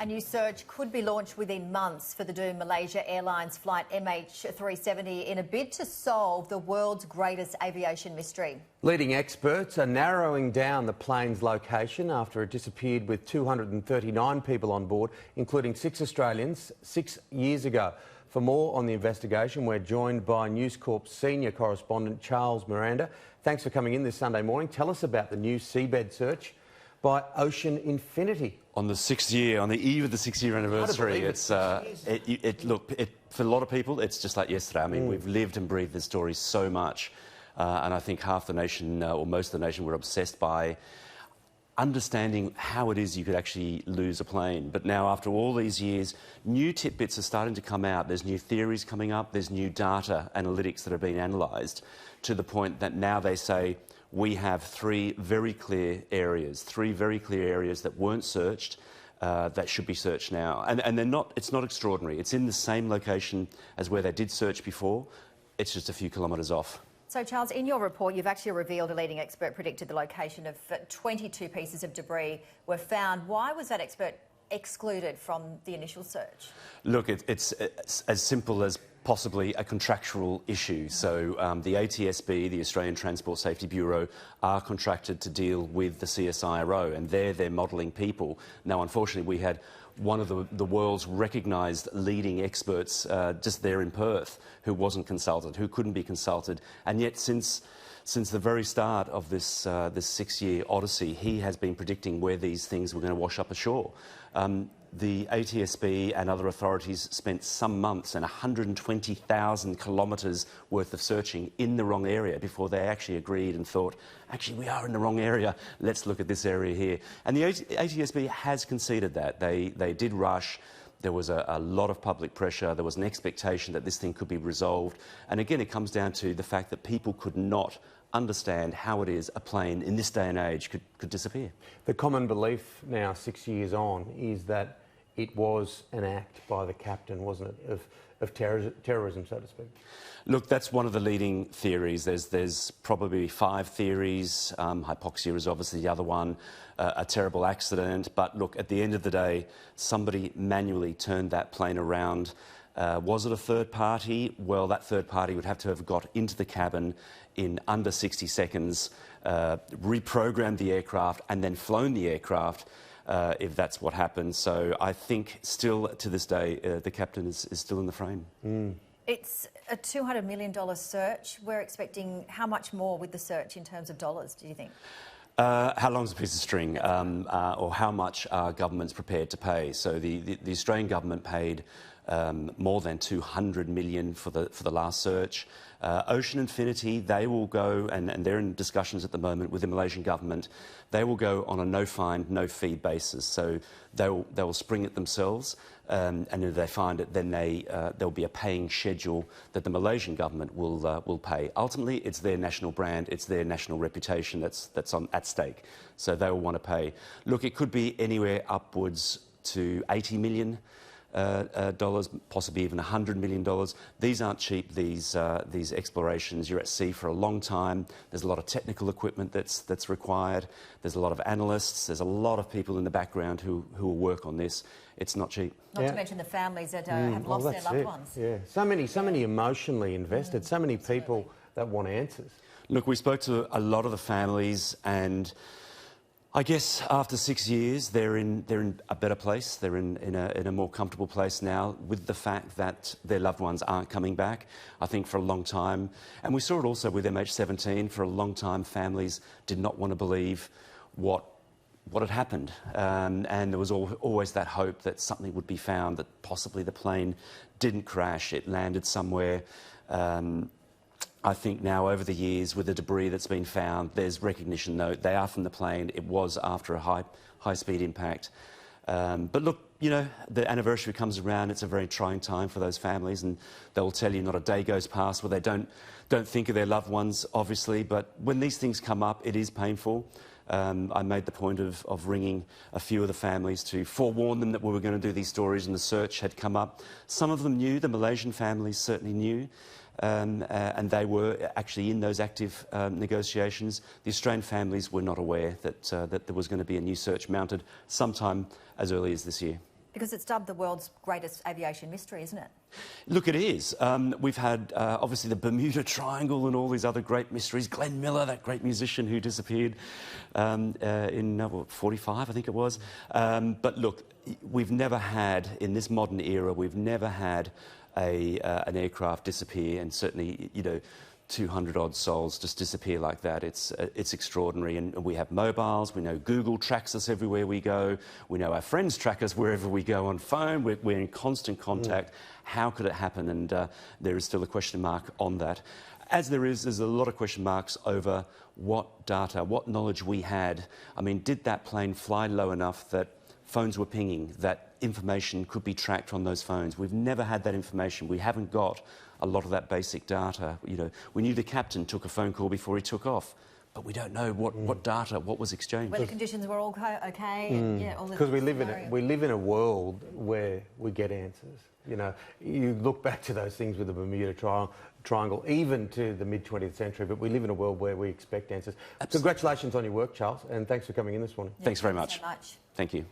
A new search could be launched within months for the doomed Malaysia Airlines flight MH370 in a bid to solve the world's greatest aviation mystery. Leading experts are narrowing down the plane's location after it disappeared with 239 people on board, including 6 Australians 6 years ago. For more on the investigation, we're joined by News Corp's senior correspondent, Charles Miranda. Thanks for coming in this Sunday morning. Tell us about the new seabed search by Ocean Infinity. On the eve of the 6-year anniversary, for a lot of people, it's just like yesterday. I mean, we've lived and breathed this story so much, and I think half the nation, or most of the nation, were obsessed by understanding how it is you could actually lose a plane. But now, after all these years, new tidbits are starting to come out. There's new theories coming up. There's new data analytics that are being analysed to the point that now they say, we have three very clear areas that weren't searched, that should be searched now. And they're not, it's not extraordinary. It's in the same location as where they did search before. It's just a few kilometres off. So, Charles, in your report, you've actually revealed a leading expert predicted the location of 22 pieces of debris were found. Why was that expert excluded from the initial search? Look, it's as simple as possibly a contractual issue. So the ASTB, the Australian Transport Safety Bureau, are contracted to deal with the CSIRO, and they're their modelling people. Now, unfortunately, we had one of the world's recognised leading experts just there in Perth who wasn't consulted, who couldn't be consulted, and yet since the very start of this 6-year odyssey, he has been predicting where these things were going to wash up ashore. The ASTB and other authorities spent some months and 120,000 kilometres worth of searching in the wrong area before they actually agreed and thought, actually, we are in the wrong area, let's look at this area here. And the ASTB has conceded that. They did rush. There was a lot of public pressure. There was an expectation that this thing could be resolved. And again, it comes down to the fact that people could not understand how it is a plane in this day and age could disappear. The common belief now, 6 years on, is that it was an act by the captain, wasn't it, of terrorism, so to speak? Look, that's one of the leading theories. There's probably 5 theories. Hypoxia is obviously the other one, a terrible accident. But look, at the end of the day, somebody manually turned that plane around. Was it a third party? Well, that third party would have to have got into the cabin in under 60 seconds, reprogrammed the aircraft and then flown the aircraft, if that's what happened. So I think still to this day, the captain is still in the frame. It's a $200 million search. We're expecting how much more with the search in terms of dollars, do you think? How long's a piece of string, or how much are governments prepared to pay? So the Australian government paid more than $200 million for the last search. Ocean Infinity, they will go, and they're in discussions at the moment with the Malaysian Government, they will go on a no-find, no-fee basis. So they will spring it themselves, and if they find it, then there'll be a paying schedule that the Malaysian Government will pay. Ultimately, it's their national brand, it's their national reputation that's at stake. So they will want to pay. Look, it could be anywhere upwards to $80 million. Possibly even $100 million. These aren't cheap, these explorations. You're at sea for a long time. There's a lot of technical equipment that's required. There's a lot of analysts. There's a lot of people in the background who will work on this. It's not cheap. Not to mention the families that have lost their loved ones. Yeah, so many emotionally invested, so many people that want answers. Look, we spoke to a lot of the families, and I guess after 6 years, they're in a better place. They're in a more comfortable place now with the fact that their loved ones aren't coming back. I think for a long time, and we saw it also with MH17, for a long time families did not want to believe what had happened. And there was always that hope that something would be found, that possibly the plane didn't crash, it landed somewhere. I think now, over the years, with the debris that's been found, there's recognition, though, they are from the plane. It was after a high-speed impact. But look, you know, the anniversary comes around, it's a very trying time for those families, and they'll tell you not a day goes past where they don't think of their loved ones, obviously, but when these things come up, it is painful. I made the point of ringing a few of the families to forewarn them that we were going to do these stories and the search had come up. Some of them knew, the Malaysian families certainly knew. and they were actually in those active negotiations. The Australian families were not aware that, that there was going to be a new search mounted sometime as early as this year. Because it's dubbed the world's greatest aviation mystery, isn't it? Look, it is. We've had, obviously, the Bermuda Triangle and all these other great mysteries. Glenn Miller, that great musician who disappeared in 45, I think it was. But look, we've never had, in this modern era, we've never had an aircraft disappear, and certainly, 200-odd souls just disappear like that. It's extraordinary. And we have mobiles. We know Google tracks us everywhere we go. We know our friends track us wherever we go on phone. We're in constant contact. How could it happen? And there is still a question mark on that. As there's a lot of question marks over what data, what knowledge we had. I mean, did that plane fly low enough that phones were pinging, that information could be tracked on those phones? We've never had that information. We haven't got a lot of that basic data. We knew the captain took a phone call before he took off, but we don't know what data, what was exchanged. Whether conditions were all okay. Because we live in a world where we get answers. You look back to those things with the Bermuda Triangle, even to the mid-20th century, but we live in a world where we expect answers. Absolutely. Congratulations on your work, Charles, and thanks for coming in this morning. Thanks very much. So much. Thank you.